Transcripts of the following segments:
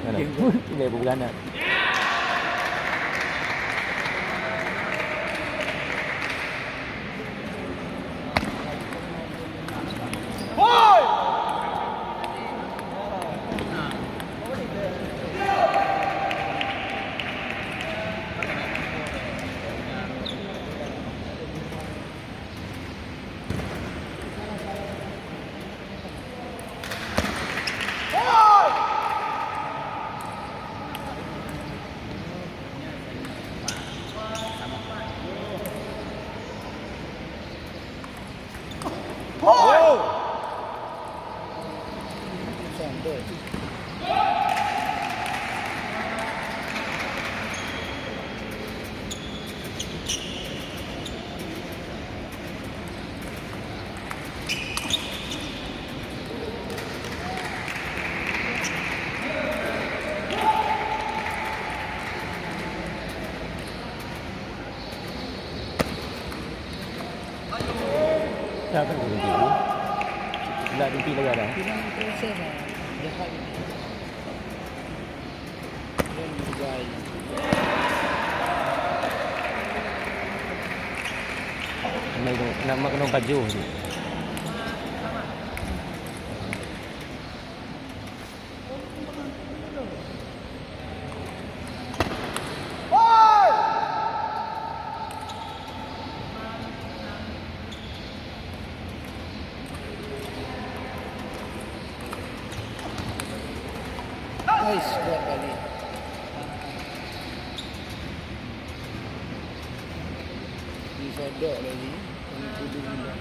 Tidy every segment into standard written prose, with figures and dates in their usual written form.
Ano? Hindi, bubulan na. Siapa yang berhenti? Tidak berhenti lagi ada? Bilang proses lah. Jahat ini. Dan bergaya. Nak makan baju ni. Nice, kuat kali. Disodok lagi. Ini kudu pula.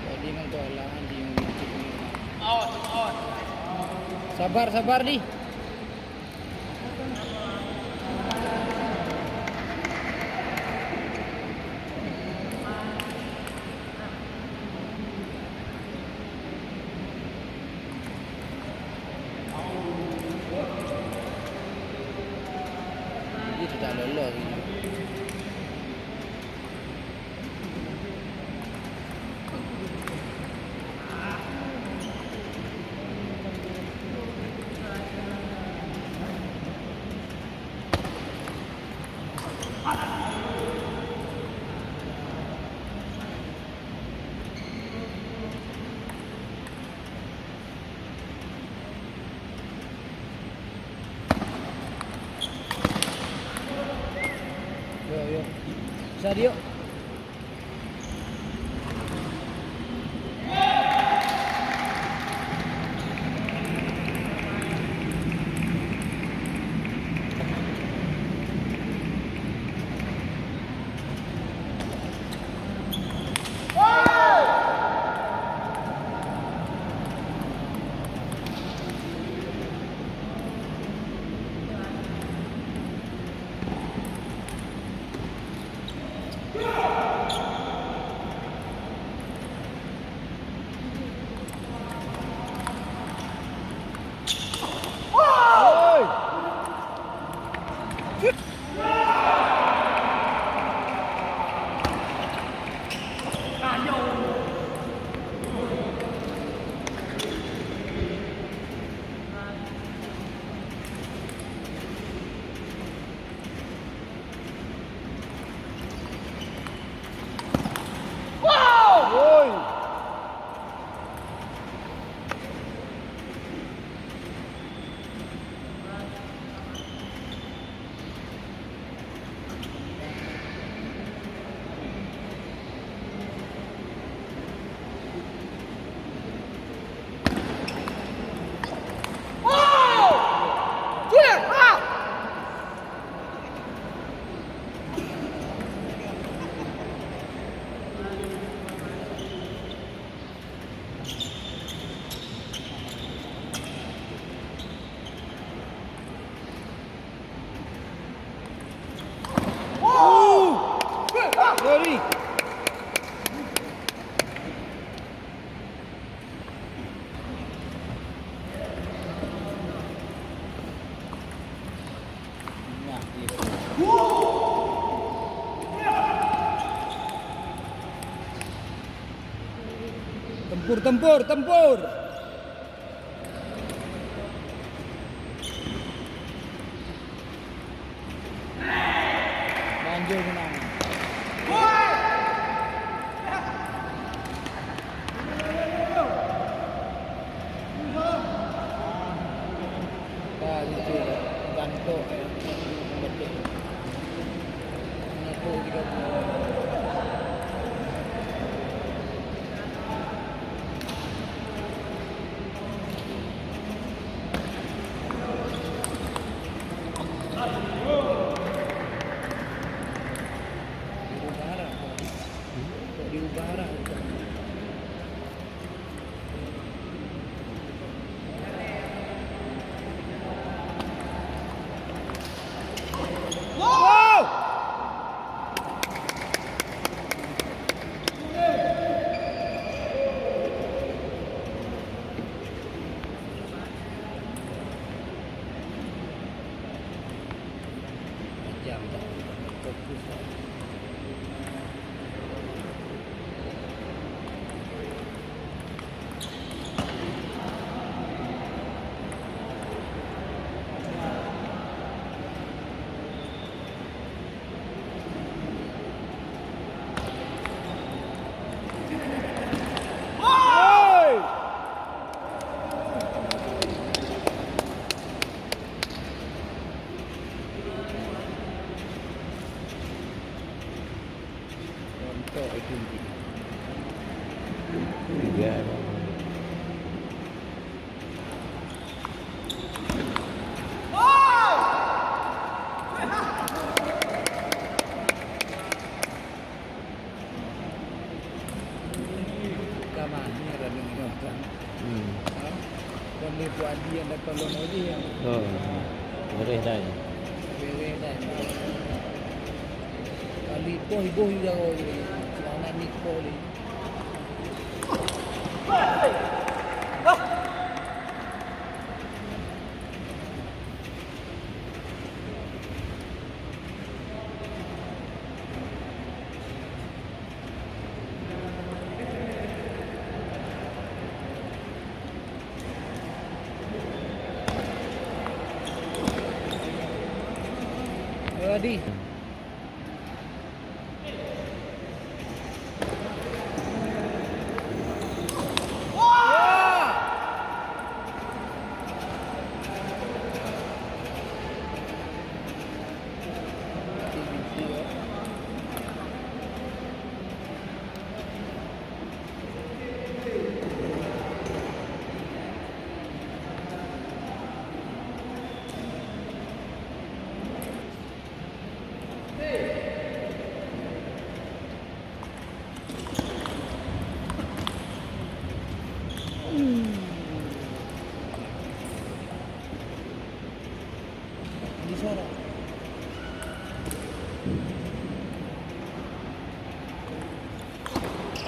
Jadi memang tualangan di mencik ni. Out. Sabar di. Dia tak lolos lagi. Yuk. Besar yuk. Sorry. Nah. Tempur, tempur, tempur. Banjir menang. Itu gantok. Mengaku juga. Diubah arah. Jam tak fokus. Untuk itu. Tiga. Kamani running kan. Kalau buat dia nak tolong lagi yang. Oh. Boleh dah. Bewe dah. Kali boh juga kau ni. Celana ni kau ni. Ready. Di sana.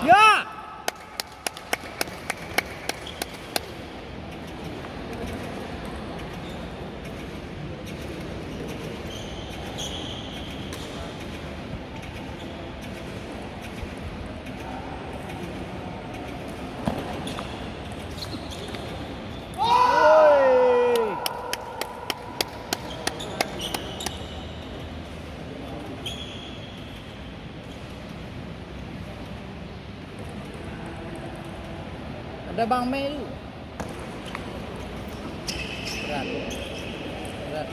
Ya. Ada Bang Mei tu. Berat. Berat.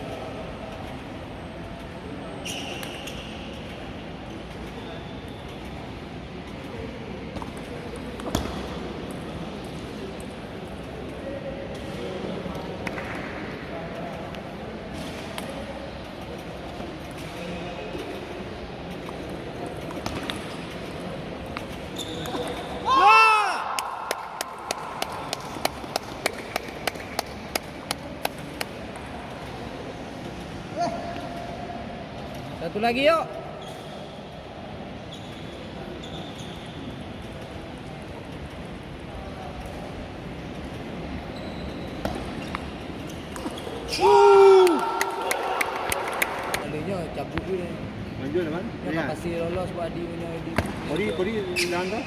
Satu lagi yuk. Kalinya cabut dulu ni. Manjul kan? Yang kasih lolos buat di punya di. Pori langgar.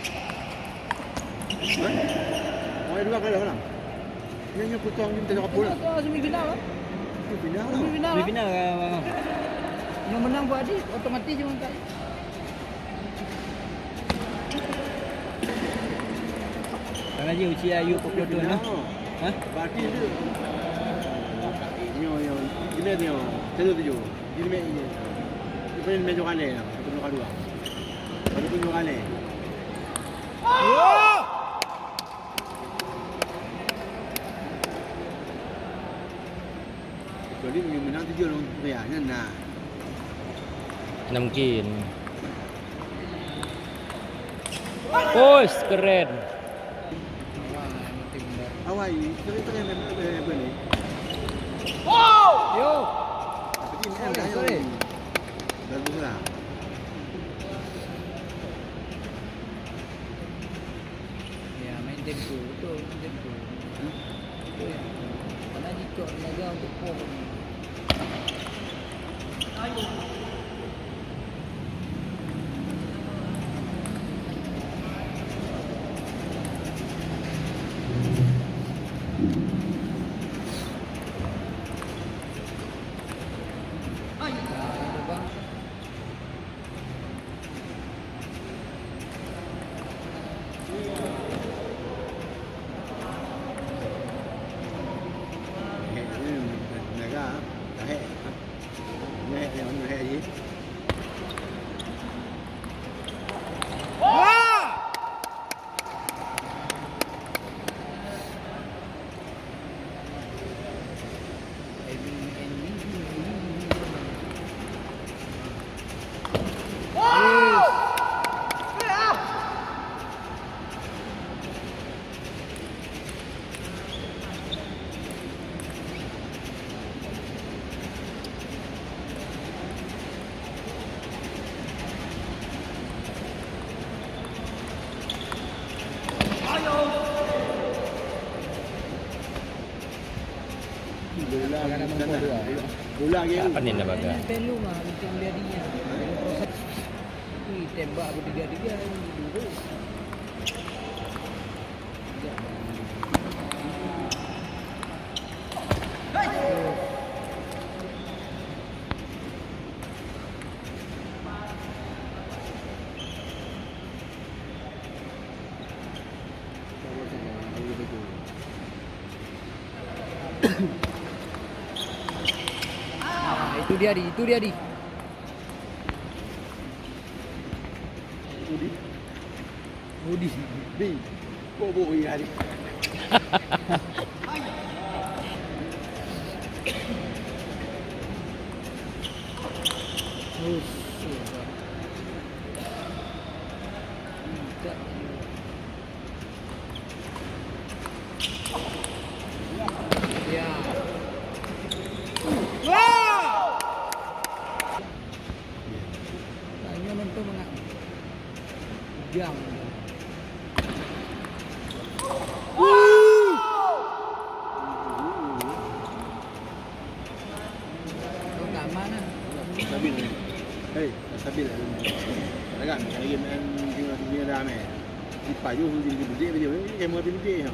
Orang dua kalah lah. Yang potong ni minta kapal lah. Itu semifinal lah. Final lah. Semifinal Di lah. final bang. Yang menang buat adik, otomatis dia mengangkat. Kang Haji uci ayu pukul tu nah. Ha? Berarti dia. Yo gila dia. Tujuh. Jadi main ini. Ini main jokan dia. Aku nak dua. Baru pun jokan dia. Jadi menang tujuh orang Korea nah. Mana mungkin. Push keren. Awal ini kita apa ni? Yo. Tapi ni kan sorry. Bagus lah. Ya, main tempo. Betul, tempo. Betul ya. Mana jikok tenaga untuk pom. Bola ke? Apa ni nak baga? Pelu mah untuk dia dia. Proses ni tembak bertiga-tiga dulu. Itu dia di. Udi. Di. Bobo ya hari. Ya. Tanya nonton mana? Jam. Kau tak mana? Stabil ni. Hei, stabil lah. Agak lagi main dia dah main. Di payung dia video ni kamera dia.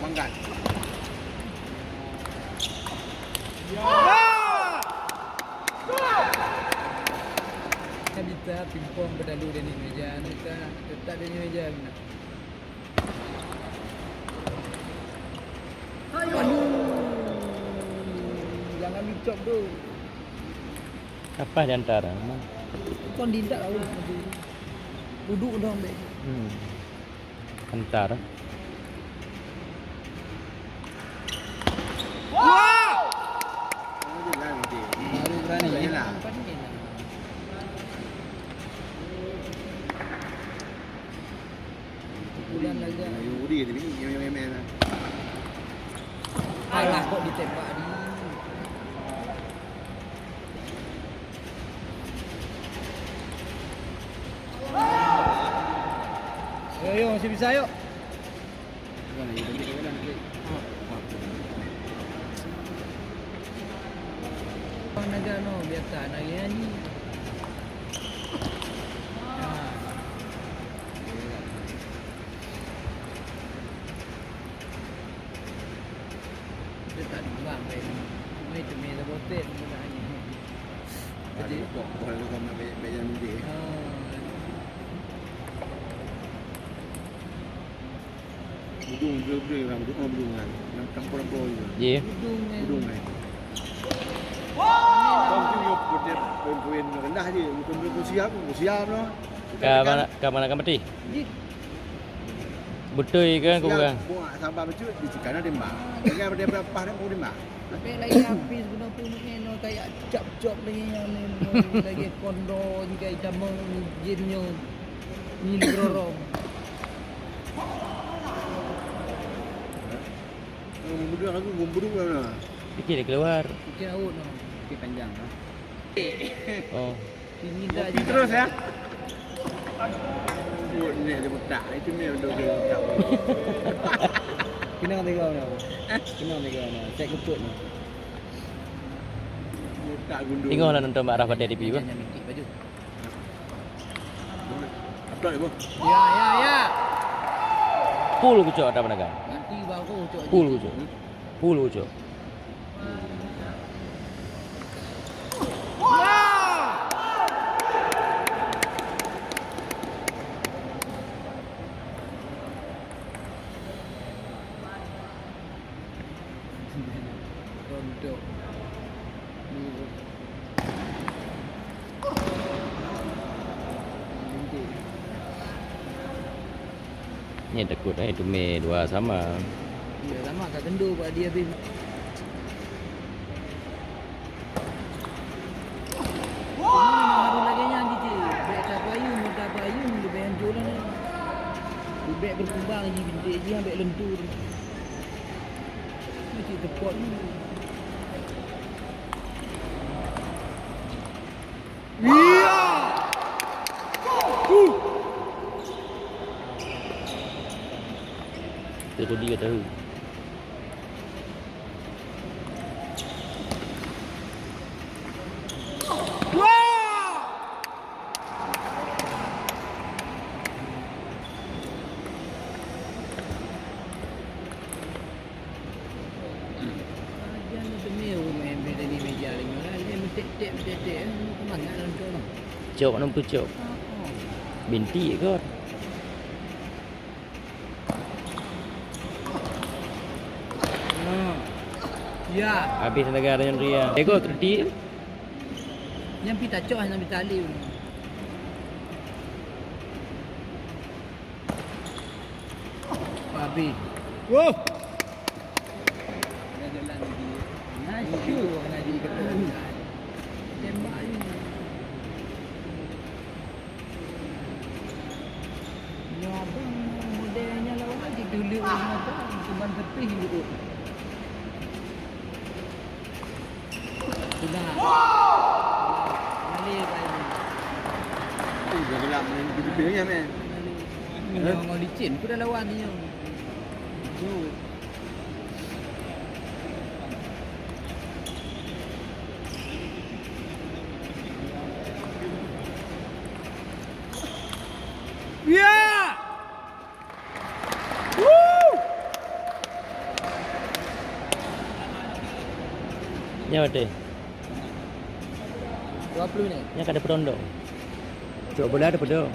Mangkat. Kita pingpong berdalu dia ni meja. Kita tetap dia ni meja. Aduh. Jangan dicop tu. Apa di antara? Kau dindak tahu. Duduk dong dek. Antara. Baru berani lah. Bulan lagi. Yuri dia ni yang main lah. Alah kok ditembak ni. bisa yuk. Bukan lagi lebih ke dalam nanti. Orang negara no biasa nak nyanyi. Dia tak buang baik. Mai tu mai sabotet sebenarnya. Jadi kok kalau kau nak bayar nanti. Budung kan, budung kan. Yang campur-campur itu. Ya. Budung kan. Kau tu yo poin rendah je, bukan siap no. Ke mana kan mati? Betul kan kau kan? Buat sabar betul di cikana tembak. Jangan berapa dah kau tembak. Tapi lagi habis guna pun ni no kayak cap-cap lagi yang ni lagi kondo juga idam jinnya ni grorong. Budung aku budung mana? Fikir dia keluar. Fikir awak no. Okey panjang ah. Oh. Ini dah Terus ya. Buat ni ada budak. Itu ni ada budak. Kena tengok no. Kena tengok no. Saya keput no. Budak gundul. Tengoklah nonton Mak Rafah TV apa? Jangan mikir baju. Apa ni bang? Ya. Pul kucuk ada mana kan? Nanti baru cok. Pul kucuk. Pul kucuk. Rontok. Ni takut itu me dua sama. Ya lama kat kendu buat dia habis. Baru lagi yang gitu. Bek kapayun, lebih hancur lah ni. Bek berkembang je bintik je ambil lentur. Mesti tepot ni. Iya. Itu dia tahu. Jangan temui main benda ni meja lagi lah. Dia metek-tek. Kemangat dalam tu lah. Cok nampak cok. Binti kot. Ya. Habis negara yang ria. Ego terdi. Yang pita cok yang pita liu. Habis. Wow. Dah jalan lagi. Nasyu ngaji kata. Tembak ni. Ya abang modelnya lawan lagi dulu apa? Cuma tepi gitu. Sudah. Balik balik. Dah gelap ni pipi ni men. Ngau licin ku dah lawan dia. Ya. Nya ada. 20 minit. Nya kada pedondong. Cok bola ada pedong.